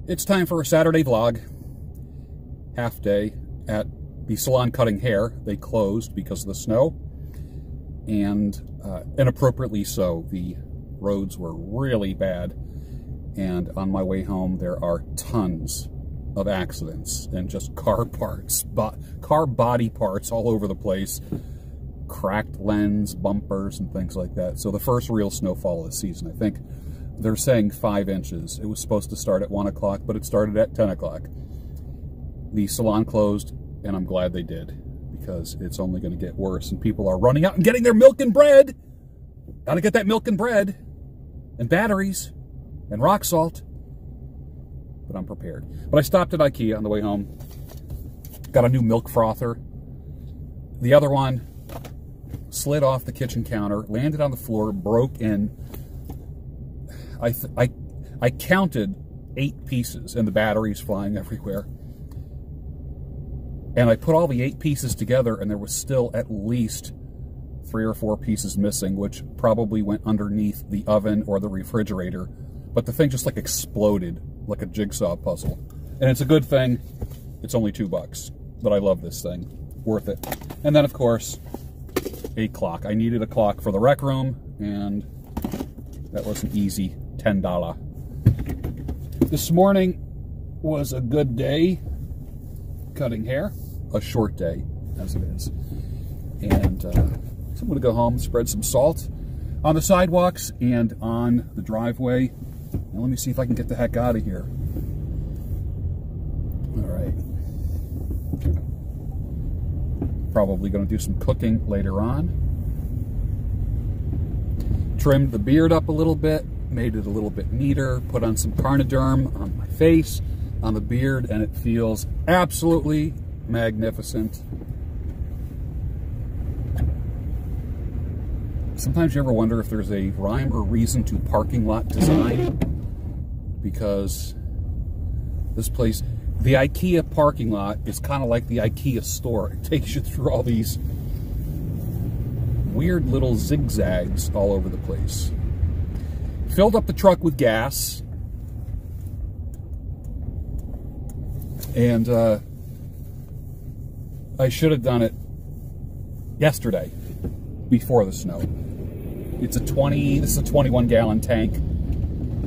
It's time for a Saturday vlog. Half day at the salon cutting hair. They closed because of the snow, and inappropriately so. The roads were really bad, and on my way home there are tons of accidents and just car parts, car body parts all over the place. Cracked lens, bumpers, and things like that. So the first real snowfall of the season. I think they're saying 5 inches. It was supposed to start at 1 o'clock, but it started at 10 o'clock. The salon closed, and I'm glad they did, because it's only going to get worse, and people are running out and getting their milk and bread. Gotta get that milk and bread, and batteries, and rock salt. But I'm prepared. But I stopped at IKEA on the way home. Got a new milk frother. The other one slid off the kitchen counter, landed on the floor, broke in. I counted 8 pieces, and the batteries flying everywhere. And I put all the 8 pieces together, and there was still at least 3 or 4 pieces missing, which probably went underneath the oven or the refrigerator. But the thing just like exploded like a jigsaw puzzle. And it's a good thing it's only $2, but I love this thing. Worth it. And then, of course, a clock. I needed a clock for the rec room, and that was an easy $10. This morning was a good day cutting hair. A short day, as it is. And so I'm going to go home, spread some salt on the sidewalks and on the driveway. Now let me see if I can get the heck out of here. All right. Probably going to do some cooking later on. Trimmed the beard up a little bit, made it a little bit neater, put on some Carnoderm on my face, on the beard, and it feels absolutely magnificent. Sometimes you ever wonder if there's a rhyme or reason to parking lot design, because this place, the IKEA parking lot, is kind of like the IKEA store. It takes you through all these weird little zigzags all over the place. Filled up the truck with gas, and I should have done it yesterday before the snow. This is a 21-gallon tank.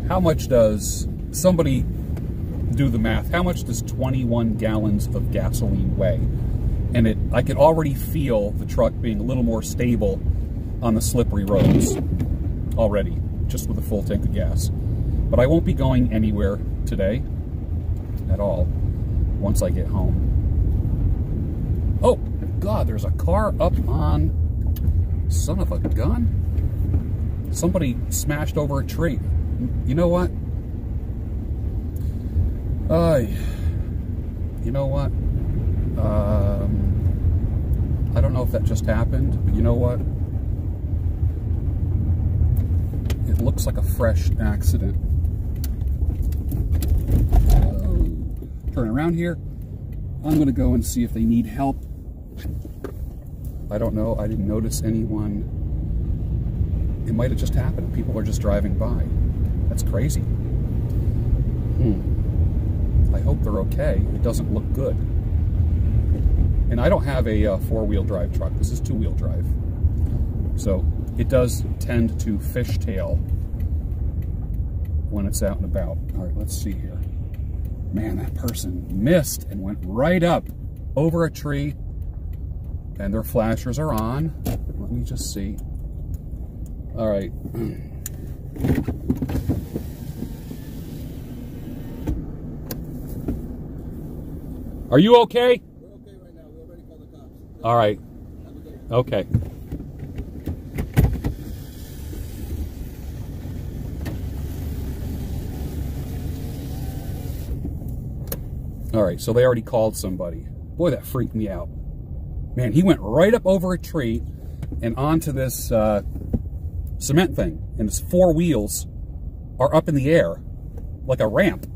How much does, somebody do the math, how much does 21 gallons of gasoline weigh? And I could already feel the truck being a little more stable on the slippery roads already, just with a full tank of gas. But I won't be going anywhere today at all once I get home. Oh, God, there's a car up on, son of a gun. Somebody smashed over a tree. You know what? You know what? I don't know if that just happened, but you know what? It looks like a fresh accident. Turn around here. I'm going to go and see if they need help. I don't know. I didn't notice anyone. It might have just happened. People are just driving by. That's crazy. I hope they're okay. It doesn't look good. And I don't have a 4-wheel drive truck. This is 2-wheel drive. So it does tend to fishtail when it's out and about. All right, let's see here. Man, that person missed and went right up over a tree, and their flashers are on. Let me just see. All right. Are you okay? We're okay right now. We already called the cops. All right. Have a good day. Okay. All right, so they already called somebody. Boy, that freaked me out. Man, he went right up over a tree and onto this cement thing, and his 4 wheels are up in the air like a ramp.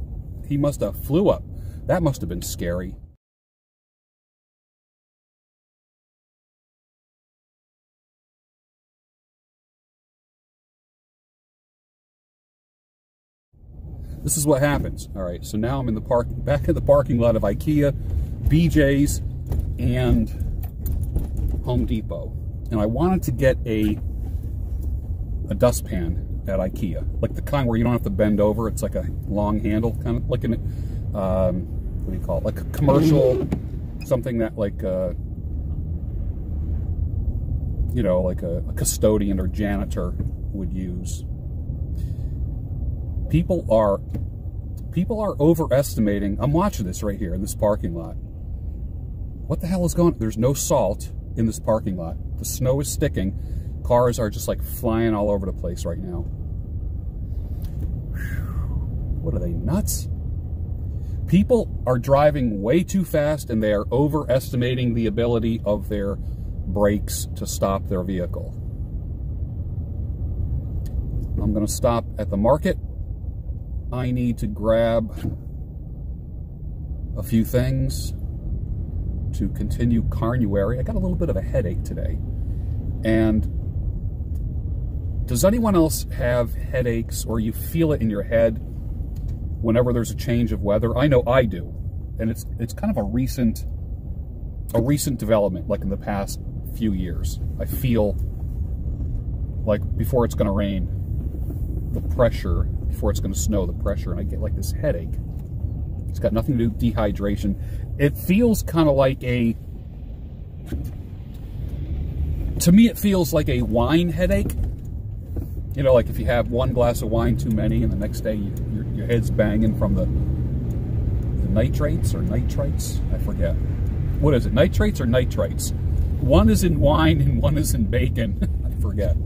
He must have flew up. That must have been scary. this is what happens. All right, so now I'm in the back in the parking lot of IKEA, BJ's, and Home Depot. And I wanted to get a dustpan at IKEA, like the kind where you don't have to bend over. It's like a long handle, kind of like an, what do you call it? Like a commercial, something that like, you know, like a custodian or janitor would use. People are overestimating. I'm watching this right here in this parking lot. What the hell is going on? There's no salt in this parking lot. The snow is sticking. Cars are just like flying all over the place right now. What are they, nuts? People are driving way too fast, and they are overestimating the ability of their brakes to stop their vehicle. I'm going to stop at the market. I need to grab a few things to continue Carnuary. I got a little bit of a headache today. And does anyone else have headaches, or you feel it in your head whenever there's a change of weather? I know I do. And it's kind of a recent development, like in the past few years. I feel like before it's going to rain, the pressure, before it's going to snow, the pressure, and I get like this headache. It's got nothing to do with dehydration. It feels kind of like to me it feels like a wine headache. You know, like if you have one glass of wine too many, and the next day your head's banging from the nitrates or nitrites, I forget. What is it, nitrates or nitrites? One is in wine and one is in bacon. I forget.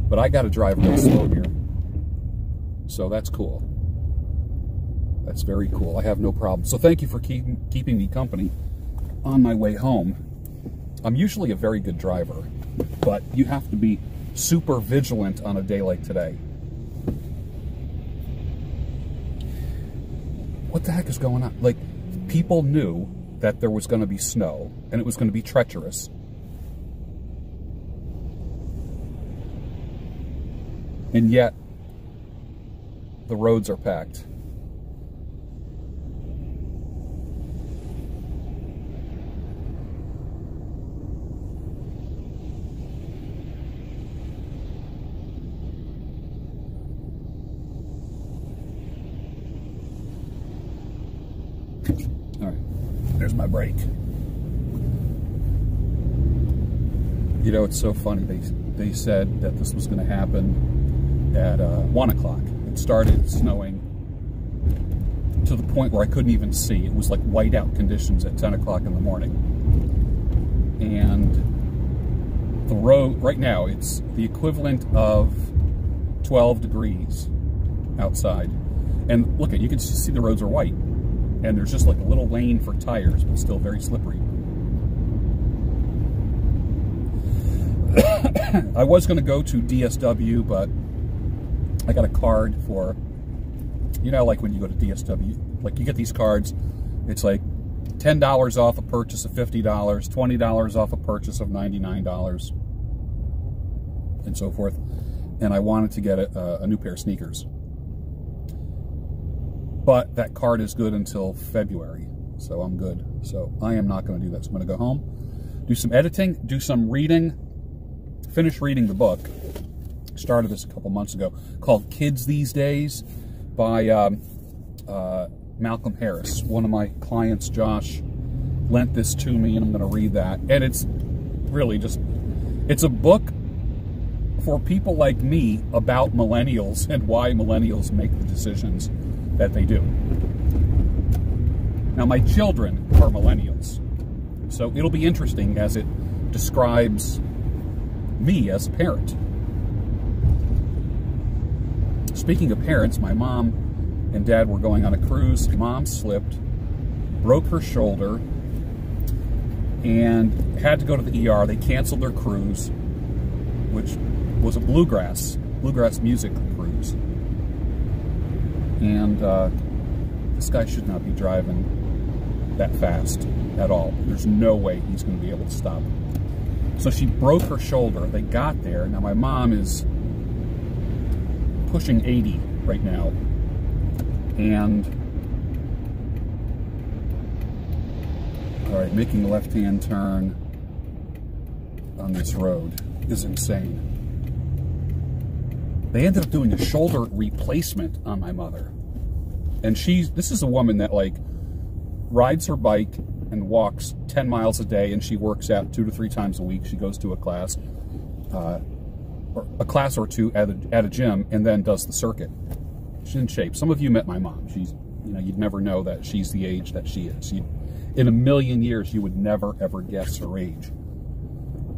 But I got to drive real slow here. So that's cool. That's very cool. I have no problem. So thank you for keeping me company on my way home. I'm usually a very good driver, but you have to be super vigilant on a day like today. What the heck is going on? Like, people knew that there was going to be snow, and it was going to be treacherous. And yet, the roads are packed. All right, there's my brake. You know, it's so funny. They said that this was going to happen at 1 o'clock. It started snowing to the point where I couldn't even see. It was like whiteout conditions at 10 o'clock in the morning. And the road, right now, it's the equivalent of 12 degrees outside. And look, you can see the roads are white. And there's just like a little lane for tires, but still very slippery. I was going to go to DSW, but I got a card for, you know, like when you go to DSW, like you get these cards, it's like $10 off a purchase of $50, $20 off a purchase of $99, and so forth. And I wanted to get a new pair of sneakers. But that card is good until February, so I'm good. So I am not going to do that. So I'm going to go home, do some editing, do some reading, finish reading the book. Started this a couple months ago, called Kids These Days by Malcolm Harris. One of my clients, Josh, lent this to me, and I'm going to read that. And it's really just, it's a book for people like me about millennials and why millennials make the decisions that they do. Now, my children are millennials, so it'll be interesting as it describes me as a parent. Speaking of parents, my mom and dad were going on a cruise. Mom slipped, broke her shoulder, and had to go to the ER. They canceled their cruise, which was a bluegrass music cruise. And this guy should not be driving that fast at all. There's no way he's going to be able to stop. So she broke her shoulder. They got there. Now my mom is pushing 80 right now. And all right, making a left-hand turn on this road is insane. They ended up doing a shoulder replacement on my mother. And this is a woman that like rides her bike and walks 10 miles a day, and she works out 2 to 3 times a week. She goes to a class or two at a gym, and then does the circuit. She's in shape. Some of you met my mom. She's, you know, you'd never know that she's the age that she is. In a million years, you would never, ever guess her age.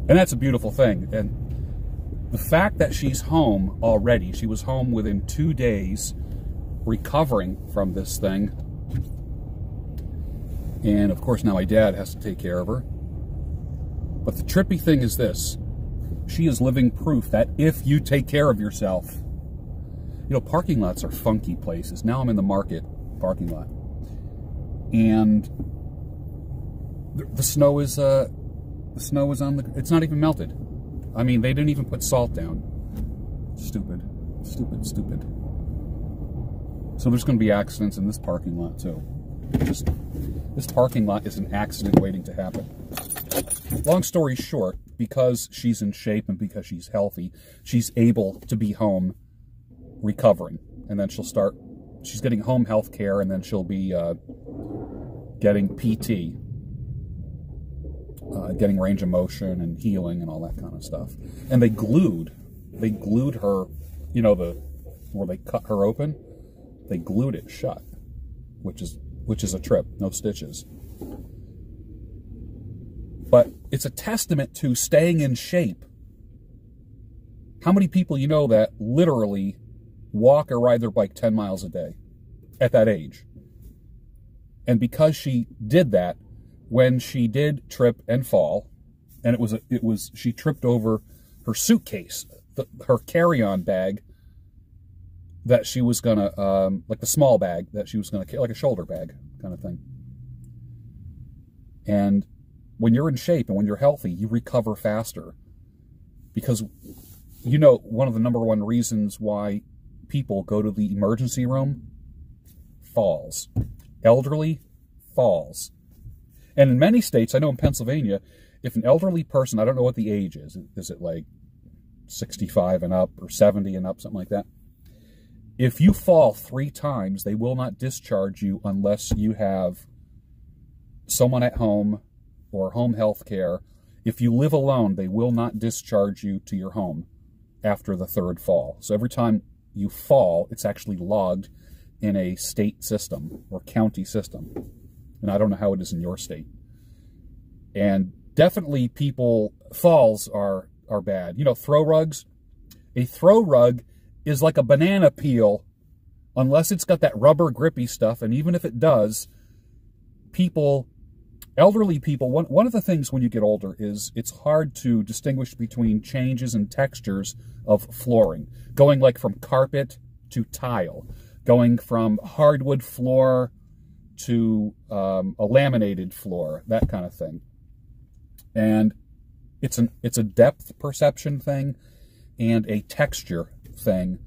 And that's a beautiful thing. And the fact that she's home already, she was home within 2 days recovering from this thing. And of course, now my dad has to take care of her. But the trippy thing is this. She is living proof that if you take care of yourself, you know, parking lots are funky places. Now I'm in the Market parking lot. And the snow is on the, it's not even melted. I mean, they didn't even put salt down. Stupid. Stupid, stupid. So there's going to be accidents in this parking lot, too. Just, this parking lot is an accident waiting to happen. Long story short, because she's in shape and because she's healthy, she's able to be home recovering. And then she's getting home health care, and then she'll be getting PT. Getting range of motion and healing and all that kind of stuff. And they glued her, you know, where they cut her open, they glued it shut, which is a trip, no stitches. But it's a testament to staying in shape. How many people you know that literally walk or ride their bike 10 miles a day at that age? And because she did that, when she did trip and fall, and she tripped over her suitcase, her carry-on bag that she was gonna, like the small bag that she was gonna carry, like a shoulder bag kind of thing. And when you're in shape and when you're healthy, you recover faster. Because, you know, one of the #1 reasons why people go to the emergency room? Falls. Elderly, falls. And in many states, I know in Pennsylvania, if an elderly person, I don't know what the age is it like 65 and up or 70 and up, something like that? If you fall 3 times, they will not discharge you unless you have someone at home or home health care. If you live alone, they will not discharge you to your home after the 3rd fall. So every time you fall, it's actually logged in a state system or county system. And I don't know how it is in your state. And definitely falls are bad. You know, throw rugs. A throw rug is like a banana peel, unless it's got that rubber grippy stuff. And even if it does, elderly people, one of the things when you get older is it's hard to distinguish between changes in textures of flooring. Going like from carpet to tile. Going from hardwood floor to a laminated floor, that kind of thing. And it's a depth perception thing and a texture thing.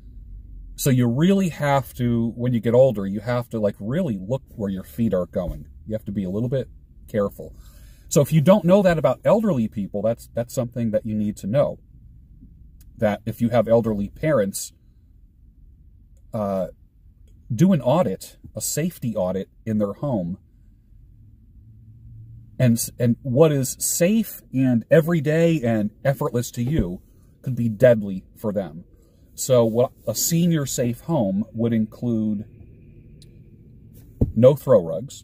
So you really have to, when you get older, you have to like really look where your feet are going. You have to be a little bit careful. So if you don't know that about elderly people, that's something that you need to know. That if you have elderly parents, do an audit, a safety audit in their home. And what is safe and everyday and effortless to you could be deadly for them. So what a senior safe home would include no throw rugs,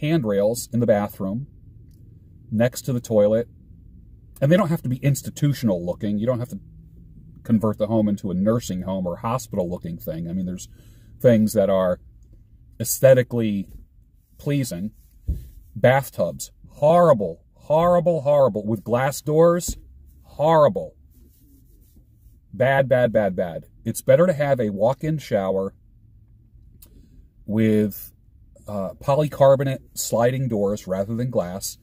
handrails in the bathroom, next to the toilet, and they don't have to be institutional looking. You don't have to convert the home into a nursing home or hospital looking thing. I mean, there's things that are aesthetically pleasing. Bathtubs, horrible, horrible, horrible. With glass doors, horrible. Bad, bad, bad, bad. It's better to have a walk-in shower with polycarbonate sliding doors rather than glass,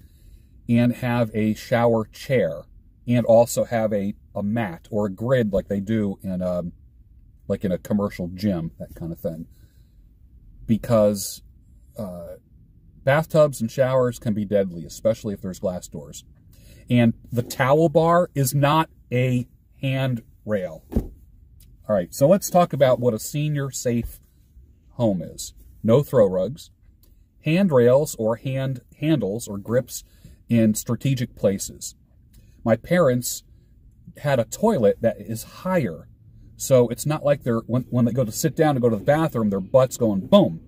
and have a shower chair, and also have a mat or a grid like they do in a commercial gym, that kind of thing. because bathtubs and showers can be deadly, especially if there's glass doors. And the towel bar is not a handrail. All right, so let's talk about what a senior-safe home is. No throw rugs, handrails or handles or grips in strategic places. My parents had a toilet that is higher, so it's not like they're when they go to sit down to go to the bathroom, their butt's going boom,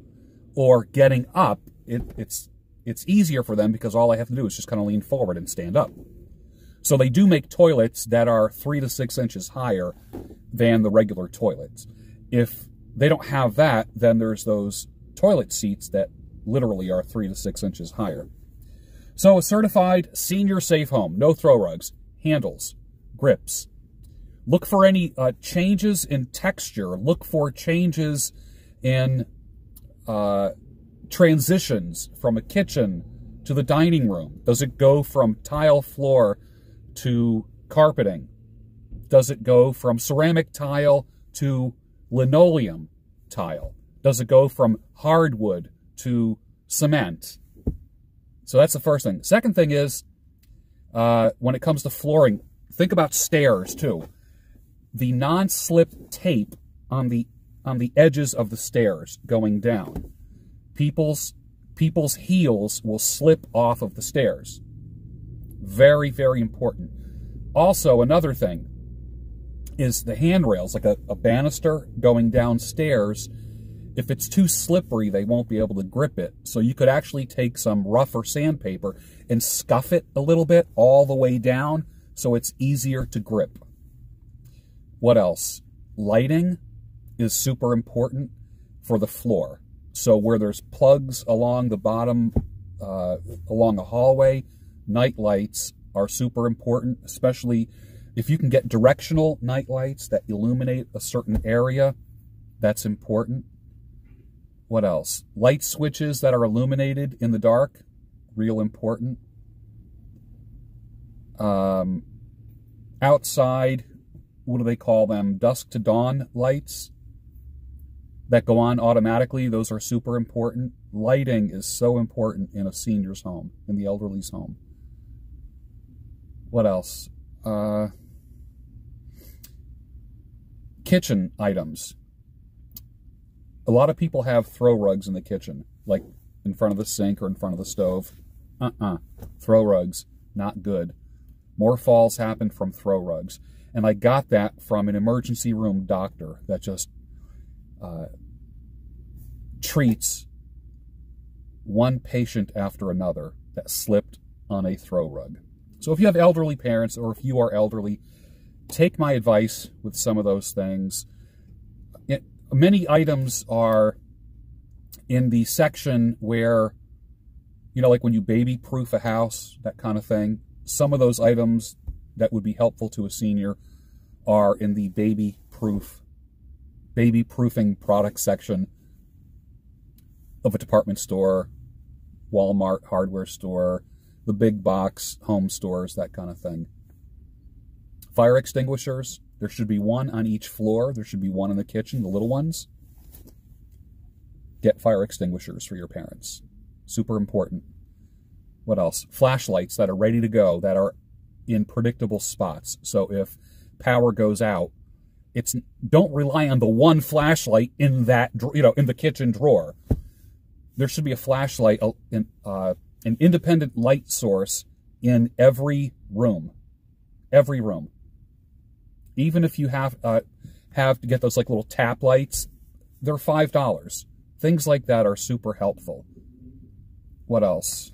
or getting up. It's easier for them because all I have to do is just kind of lean forward and stand up. So they do make toilets that are 3 to 6 inches higher than the regular toilets. If they don't have that, then there's those toilet seats that literally are 3 to 6 inches higher. So a certified senior safe home, no throw rugs, handles, grips. Look for any changes in texture. Look for changes in transitions from a kitchen to the dining room. Does it go from tile floor to carpeting? Does it go from ceramic tile to linoleum tile? Does it go from hardwood to cement? So that's the first thing. Second thing is, when it comes to flooring, think about stairs too. The non-slip tape on the edges of the stairs going down. People's heels will slip off of the stairs. Very, very important. Also, another thing is the handrails, like a banister going downstairs. If it's too slippery, they won't be able to grip it. So you could actually take some rougher sandpaper and scuff it a little bit all the way down so it's easier to grip. What else? Lighting is super important for the floor. So where there's plugs along the bottom, along a hallway, night lights are super important, especially if you can get directional night lights that illuminate a certain area. That's important. What else? Light switches that are illuminated in the dark, real important. Outside, what do they call them? Dusk to dawn lights that go on automatically. Those are super important. Lighting is so important in a senior's home, in the elderly's home. What else? Kitchen items. A lot of people have throw rugs in the kitchen, like in front of the sink or in front of the stove. Throw rugs, not good. More falls happen from throw rugs. And I got that from an emergency room doctor that just treats one patient after another that slipped on a throw rug. So if you have elderly parents or if you are elderly, take my advice with some of those things. Many items are in the section where, you know, like when you baby-proof a house, that kind of thing. Some of those items that would be helpful to a senior are in the baby-proofing product section of a department store, Walmart hardware store, the big box home stores, that kind of thing. Fire extinguishers. There should be one on each floor. There should be one in the kitchen, the little ones. Get fire extinguishers for your parents. Super important. What else? Flashlights that are ready to go, that are in predictable spots. So if power goes out, don't rely on the one flashlight in that, in the kitchen drawer. There should be a flashlight, an independent light source in every room. Every room. Even if you have to get those like little tap lights, they're $5. Things like that are super helpful. What else?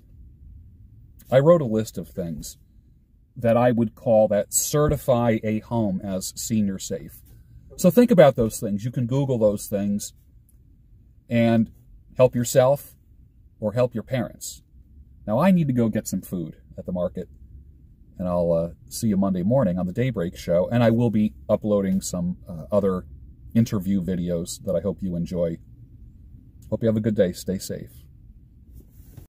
I wrote a list of things that I would call that certify a home as senior safe. So think about those things. You can Google those things and help yourself or help your parents. Now I need to go get some food at the market. And I'll see you Monday morning on the Daybreak Show. And I will be uploading some other interview videos that I hope you enjoy. Hope you have a good day. Stay safe.